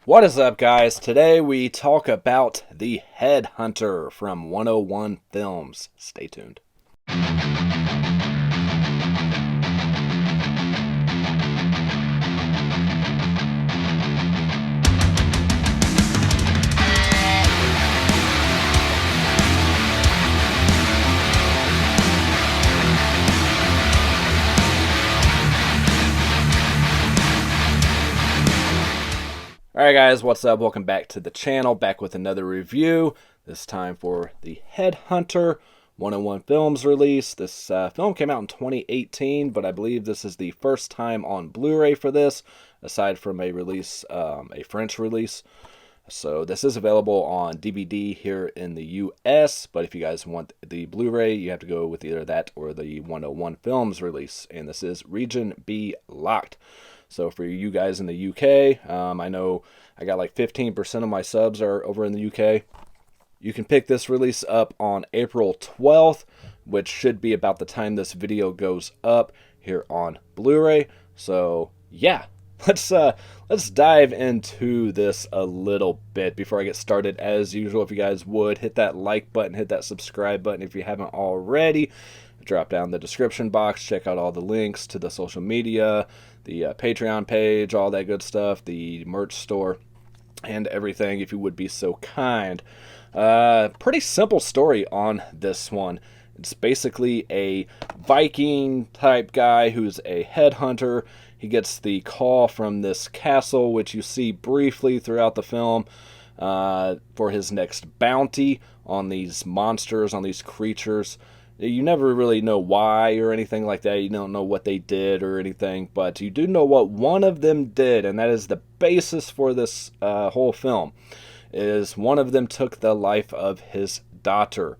What is up, guys? Today we talk about The Headhunter from 101 Films. Stay tuned. Alright guys, what's up? Welcome back to the channel, back with another review, this time for The Headhunter, 101 Films release. This film came out in 2018, but I believe this is the first time on Blu-ray for this, aside from a release, a French release. So this is available on DVD here in the US, but if you guys want the Blu-ray, you have to go with either that or the 101 Films release, and this is Region B Locked. So for you guys in the UK, I know I got like 15% of my subs are over in the UK. You can pick this release up on April 12th, which should be about the time this video goes up here on Blu-ray. So yeah, let's dive into this a little bit. Before I get started, as usual, if you guys would hit that like button, hit that subscribe button if you haven't already. Drop down the description box, check out all the links to the social media, the Patreon page, all that good stuff, the merch store, and everything, if you would be so kind. Pretty simple story on this one. It's basically a Viking type guy who's a headhunter. He gets the call from this castle, which you see briefly throughout the film, for his next bounty on these monsters, on these creatures. You never really know why or anything like that. You don't know what they did or anything, but you do know what one of them did, and that is the basis for this whole film, is one of them took the life of his daughter.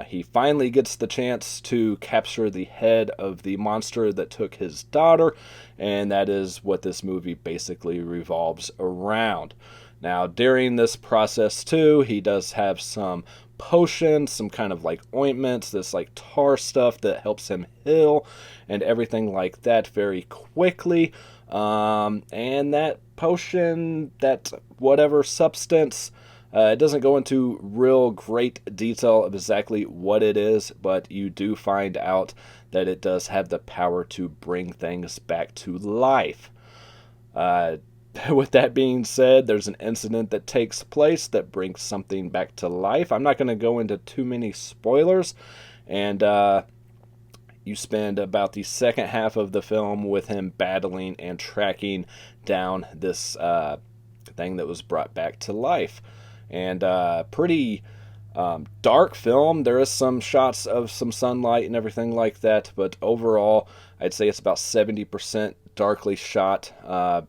He finally gets the chance to capture the head of the monster that took his daughter, and that is what this movie basically revolves around. Now, during this process, too, he does have some potions, some kind of like ointments, this like tar stuff that helps him heal and everything like that very quickly. And that potion, that whatever substance, it doesn't go into real great detail of exactly what it is, but you do find out that it does have the power to bring things back to life. With that being said, there's an incident that takes place that brings something back to life. I'm not going to go into too many spoilers, and you spend about the second half of the film with him battling and tracking down this thing that was brought back to life. And pretty dark film. There is some shots of some sunlight and everything like that, but overall, I'd say it's about 70% darkly shot.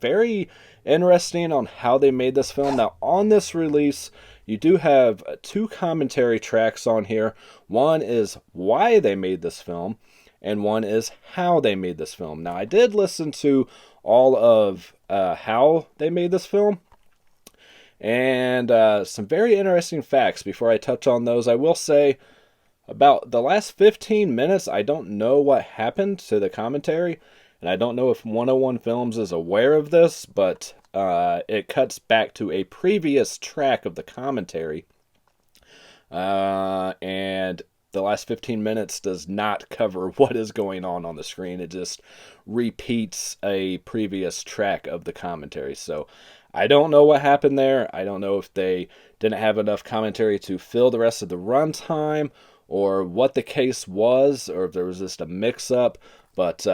Very interesting on how they made this film. Now, on this release, you do have two commentary tracks on here. One is why they made this film, and one is how they made this film. Now, I did listen to all of how they made this film, and some very interesting facts. Before I touch on those, I will say about the last 15 minutes, I don't know what happened to the commentary, and I don't know if 101 Films is aware of this, but it cuts back to a previous track of the commentary, and the last 15 minutes does not cover what is going on the screen. It just repeats a previous track of the commentary. So I don't know what happened there. I don't know if they didn't have enough commentary to fill the rest of the runtime, or what the case was, or if there was just a mix-up. But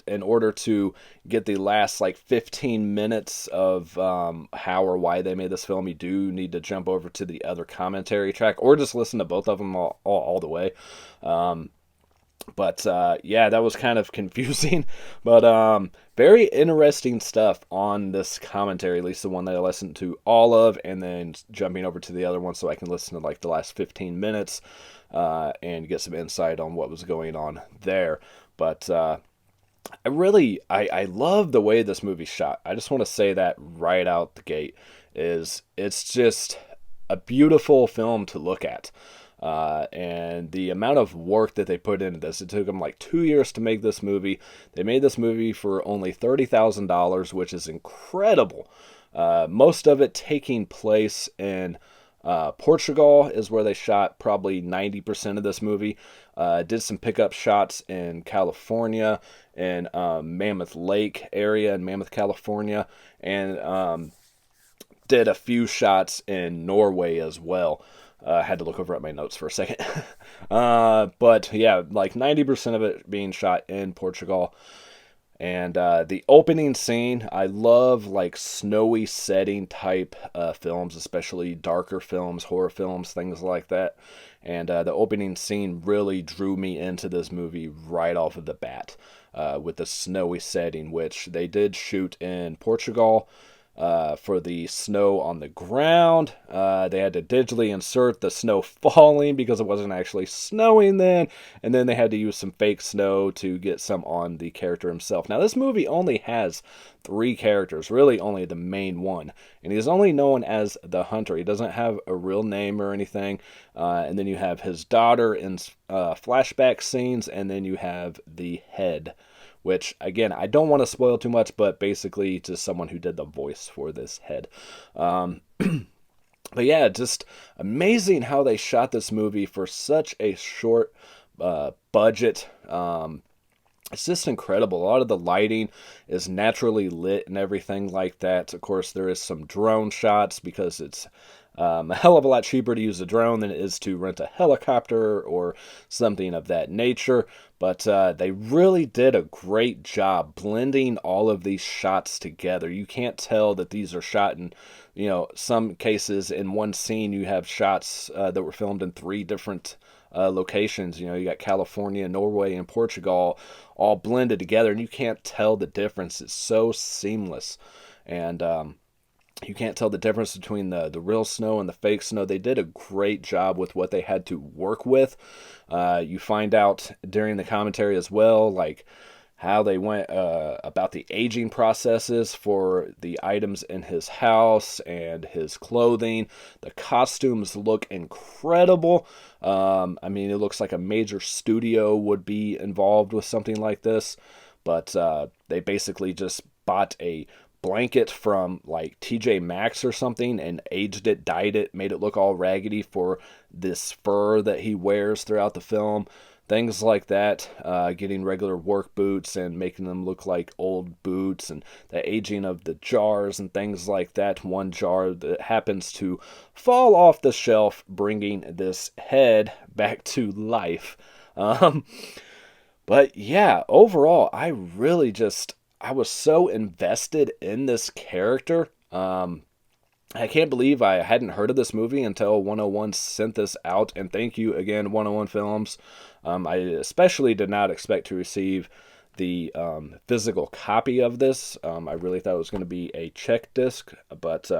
in order to get the last like 15 minutes of how or why they made this film, you do need to jump over to the other commentary track, or just listen to both of them all the way. But yeah, that was kind of confusing. But very interesting stuff on this commentary, at least the one that I listened to all of, and then jumping over to the other one so I can listen to like the last 15 minutes and get some insight on what was going on there. But I love the way this movie's shot. I just want to say that right out the gate. It's just a beautiful film to look at. And the amount of work that they put into this, it took them like 2 years to make this movie. They made this movie for only $30,000, which is incredible. Most of it taking place in Portugal is where they shot probably 90% of this movie. Did some pickup shots in California and Mammoth Lake area in Mammoth, California, and did a few shots in Norway as well. Had to look over at my notes for a second. But yeah, like 90% of it being shot in Portugal. And the opening scene, I love like snowy setting type films, especially darker films, horror films, things like that. And the opening scene really drew me into this movie right off of the bat with the snowy setting, which they did shoot in Portugal. For the snow on the ground, they had to digitally insert the snow falling because it wasn't actually snowing then, and then they had to use some fake snow to get some on the character himself. Now, this movie only has 3 characters, really only the main one, and he's only known as the Hunter. He doesn't have a real name or anything, and then you have his daughter in flashback scenes, and then you have the head, which, again, I don't want to spoil too much, but basically just someone who did the voice for this head. But yeah, just amazing how they shot this movie for such a short budget. It's just incredible. A lot of the lighting is naturally lit and everything like that. Of course, there is some drone shots because it's a hell of a lot cheaper to use a drone than it is to rent a helicopter or something of that nature. But they really did a great job blending all of these shots together. You can't tell that these are shot in, some cases in one scene you have shots that were filmed in 3 different locations. You got California, Norway, and Portugal all blended together, and you can't tell the difference. It's so seamless. And you can't tell the difference between the real snow and the fake snow. They did a great job with what they had to work with. You find out during the commentary as well, like how they went about the aging processes for the items in his house and his clothing. The costumes look incredible. It looks like a major studio would be involved with something like this. But they basically just bought a blanket from like TJ Maxx or something and aged it, dyed it, made it look all raggedy for this fur that he wears throughout the film. Things like that, getting regular work boots and making them look like old boots, and the aging of the jars and things like that. One jar that happens to fall off the shelf, bringing this head back to life. But yeah, overall, I was so invested in this character. I can't believe I hadn't heard of this movie until 101 sent this out, and thank you again, 101 Films. I especially did not expect to receive the physical copy of this. I really thought it was going to be a check disc, but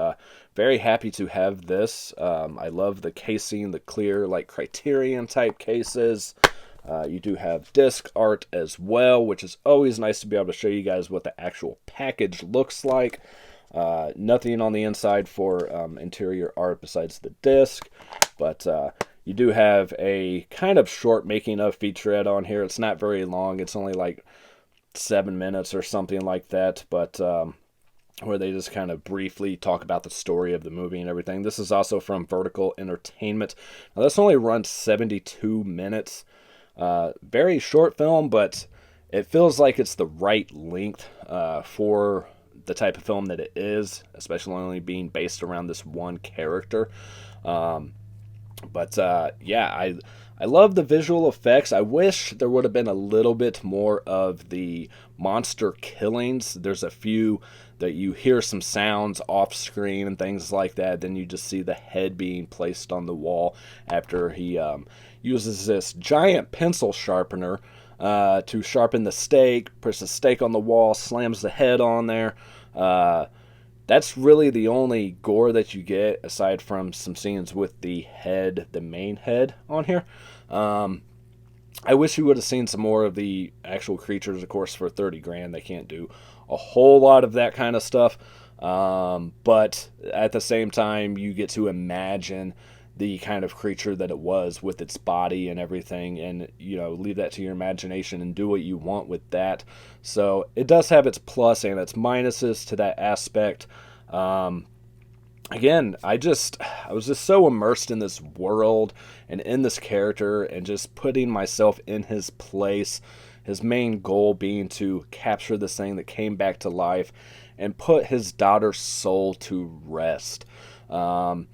very happy to have this. I love the casing, the clear, like Criterion type cases. You do have disc art as well, which is always nice to be able to show you guys what the actual package looks like. Nothing on the inside for interior art besides the disc, but you do have a kind of short making of featurette on here. It's not very long. It's only like 7 minutes or something like that, but where they just kind of briefly talk about the story of the movie and everything. This is also from Vertical Entertainment. Now, this only runs 72 minutes. Very short film, but it feels like it's the right length for the type of film that it is, especially only being based around this one character. I love the visual effects. I wish there would have been a little bit more of the monster killings. There's a few that you hear some sounds off screen and things like that. Then you just see the head being placed on the wall after he uses this giant pencil sharpener to sharpen the steak, puts the steak on the wall, slams the head on there. That's really the only gore that you get, aside from some scenes with the head, the main head on here. I wish you would have seen some more of the actual creatures. Of course, for 30 grand, they can't do a whole lot of that kind of stuff. But at the same time, you get to imagine the kind of creature that it was with its body and everything, and leave that to your imagination and do what you want with that. So it does have its plus and its minuses to that aspect. Again, I was just so immersed in this world and in this character and just putting myself in his place. His main goal being to capture this thing that came back to life and put his daughter's soul to rest. Um,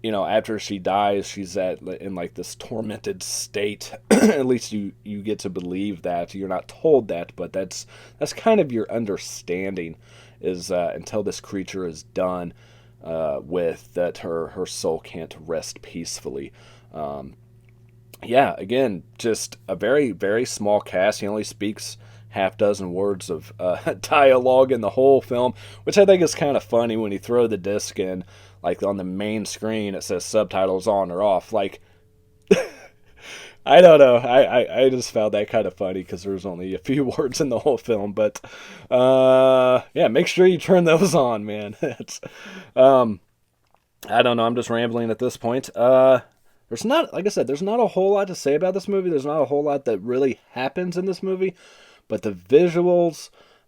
After she dies, she's in like this tormented state. At least you get to believe that. You're not told that, but that's kind of your understanding is until this creature is done with that her soul can't rest peacefully. Yeah, again, just a very, very small cast. He only speaks half dozen words of dialogue in the whole film, which I think is kind of funny when you throw the disc in, like on the main screen, it says subtitles on or off. Like, I don't know. I just found that kind of funny because there was only a few words in the whole film. But yeah, make sure you turn those on, man. It's, I don't know. I'm just rambling at this point. There's not, like I said, there's not a whole lot to say about this movie. There's not a whole lot that really happens in this movie, but the visual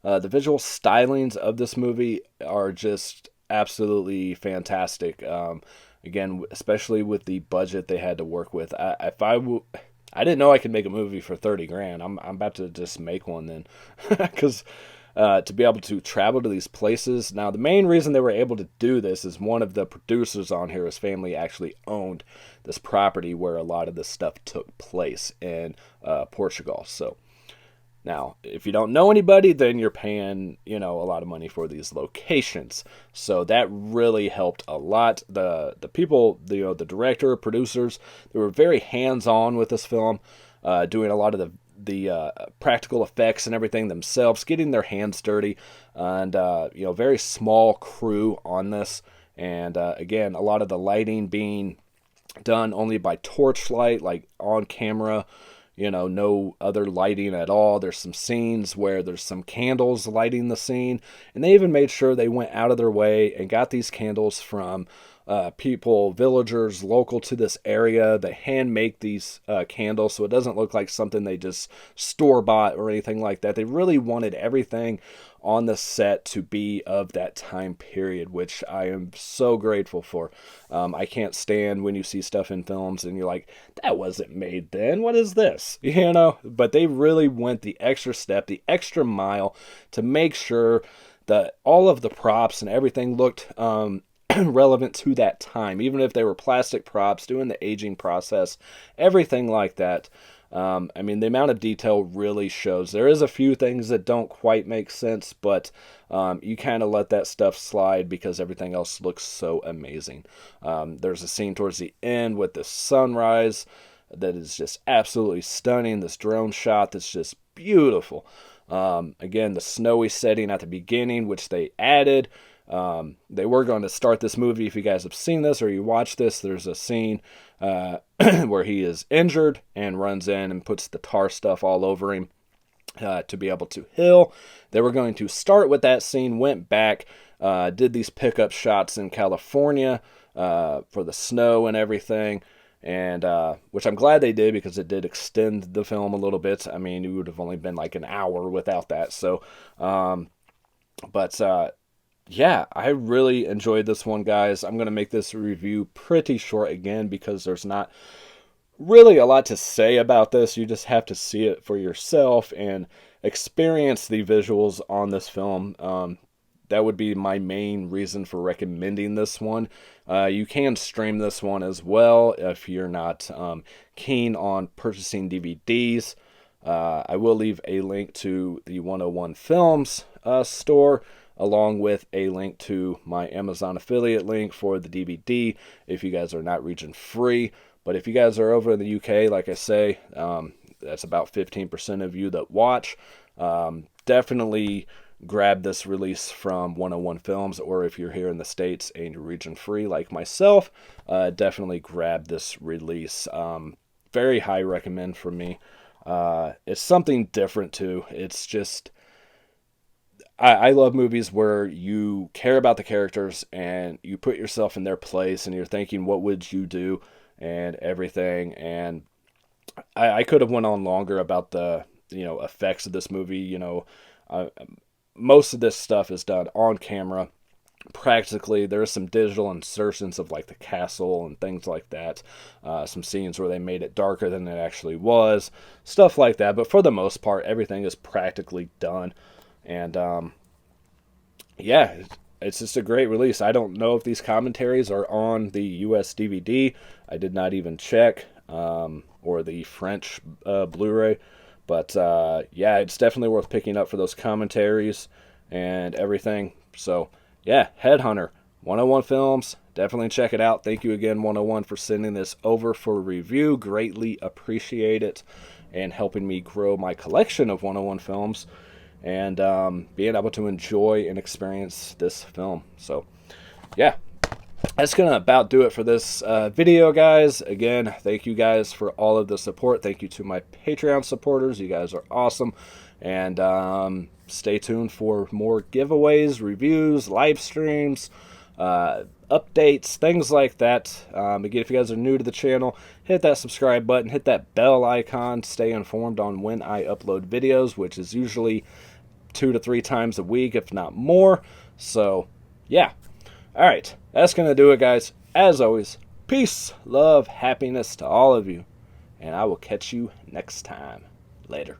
stylings of this movie are just absolutely fantastic. Again, especially with the budget they had to work with. I didn't know I could make a movie for 30 grand. I'm about to just make one then, because to be able to travel to these places. Now, the main reason they were able to do this is one of the producers on here, his family actually owned this property where a lot of this stuff took place in Portugal. So now, if you don't know anybody, then you're paying, a lot of money for these locations. So that really helped a lot. The people, the director, producers, they were very hands-on with this film, doing a lot of the practical effects and everything themselves, getting their hands dirty, and very small crew on this. And again, a lot of the lighting being done only by torchlight, like on camera. No other lighting at all. There's some scenes where there's some candles lighting the scene, and they even made sure they went out of their way and got these candles from people, villagers local to this area. They hand make these candles, so it doesn't look like something they just store bought or anything like that. They really wanted everything on the set to be of that time period, which I am so grateful for. I can't stand when you see stuff in films and you're like, that wasn't made then. What is this? But they really went the extra step, the extra mile to make sure that all of the props and everything looked relevant to that time, even if they were plastic props, doing the aging process, everything like that. The amount of detail really shows. There is a few things that don't quite make sense, but you kind of let that stuff slide because everything else looks so amazing. There's a scene towards the end with the sunrise that is just absolutely stunning. This drone shot that's just beautiful. Again, the snowy setting at the beginning, which they added. They were going to start this movie. If you guys have seen this or you watch this, there's a scene where he is injured and runs in and puts the tar stuff all over him to be able to heal. They were going to start with that scene, went back, did these pickup shots in California for the snow and everything, and which I'm glad they did because it did extend the film a little bit. It would have only been like an hour without that. So, yeah, I really enjoyed this one, guys. I'm going to make this review pretty short again because there's not really a lot to say about this. You just have to see it for yourself and experience the visuals on this film. That would be my main reason for recommending this one. You can stream this one as well if you're not keen on purchasing DVDs. I will leave a link to the 101 Films store, along with a link to my Amazon affiliate link for the DVD if you guys are not region free. But if you guys are over in the UK, like I say, that's about 15% of you that watch. Definitely grab this release from 101 Films, or if you're here in the States and you're region free like myself, definitely grab this release. Very high recommend for me. It's something different too. It's just, I love movies where you care about the characters and you put yourself in their place and you're thinking, what would you do and everything. And I could have went on longer about the effects of this movie. Most of this stuff is done on camera. practically there's some digital insertions of like the castle and things like that, some scenes where they made it darker than it actually was, stuff like that, but for the most part everything is practically done. And yeah, it's just a great release. I don't know if these commentaries are on the US DVD. I did not even check, or the French Blu-ray, but yeah, it's definitely worth picking up for those commentaries and everything. So yeah, Headhunter, 101 Films. Definitely check it out. Thank you again, 101, for sending this over for review. Greatly appreciate it, and helping me grow my collection of 101 films, and being able to enjoy and experience this film. So yeah, that's going to about do it for this video, guys. Again, thank you guys for all of the support. Thank you to my Patreon supporters. You guys are awesome. And stay tuned for more giveaways, reviews, live streams, updates, things like that. Again, if you guys are new to the channel, hit that subscribe button, hit that bell icon, stay informed on when I upload videos, which is usually 2 to 3 times a week, if not more. So yeah, all right, that's gonna do it, guys. As always, peace, love, happiness to all of you, and I will catch you next time. Later.